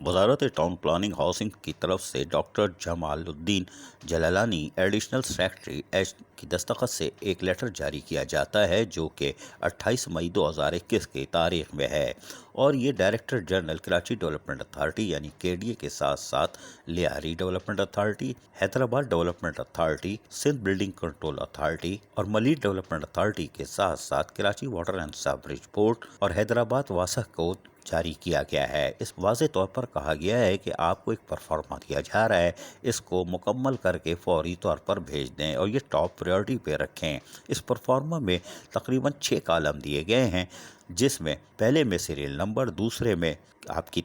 वजारत town planning housing की तरफ से doctor Jamaluddin Jalalani additional secretary H की दस्तखत से एक लेटर जारी किया जाता है जो कि 28 मई 2021 की तारीख में है और ये Director General Karachi Development Authority यानी KDA के साथ साथ Lyari Development Authority, Hyderabad Development Authority, Sindh Building Control Authority और मलीर डेवलपमेंट अथॉरिटी के साथ साथ Karachi Water and Sewerage Board और हैदराबाद वासा को जारी किया गया है। इस वाज़े तौर पर कहा गया है कि आपको एक परफॉर्मा दिया जा रहा है, इसको मुकम्मल करके फौरी तौर पर भेज दें और ये टॉप प्रायोरिटी पे रखें। इस परफॉर्मा में तकरीबन 6 कॉलम दिए गए हैं जिसमें पहले में सीरियल नंबर, दूसरे में आपकी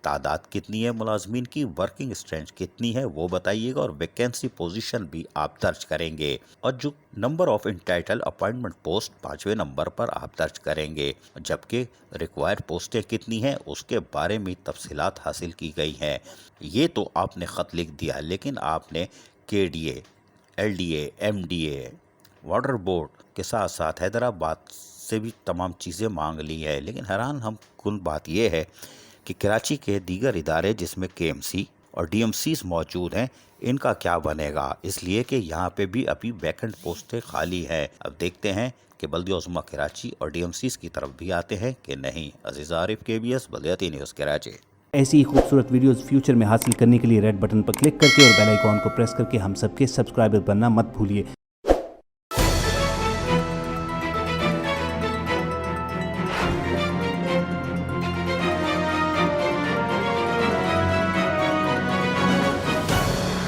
तादाद कितनी है, मुलाजमीन की वर्किंग स्ट्रेंथ कितनी है वो बताइएगा और वैकेंसी पोजीशन भी आप दर्ज करेंगे और जो number of entitle appointment post 5वें नंबर पर आप दर्ज करेंगे, जबकि रिक्वायर्ड पोस्टें कितनी हैं उसके बारे में तफसीलात हासिल की गई हैं। ये तो आपने ख़त लिख दिया, लेकिन आपने KDA, LDA, MDA, water board के साथ साथ हैदराबाद से भी तमाम चीज़ें मांग ली है। लेकिन हैरान हम कुल बात यह है कि कराची के दीगर इदारे जिसमें KMC और DMCs मौजूद हैं, इनका क्या बनेगा, इसलिए कि यहाँ पे भी अभी वैकेंट पोस्टें खाली हैं। अब देखते हैं कि बल्दिया उज़्मा कराची और DMCs की तरफ भी आते हैं कि नहीं। अजीज़ आरिफ, KBS बल्दियाती न्यूज़ कराची। ऐसी ही खूबसूरत वीडियोस फ्यूचर में हासिल करने के लिए रेड बटन पर क्लिक करके और बेल आइकॉन को प्रेस करके हम सबके सब्सक्राइबर बनना मत भूलिए।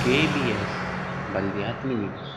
KBS बल्दियाती न्यूज़।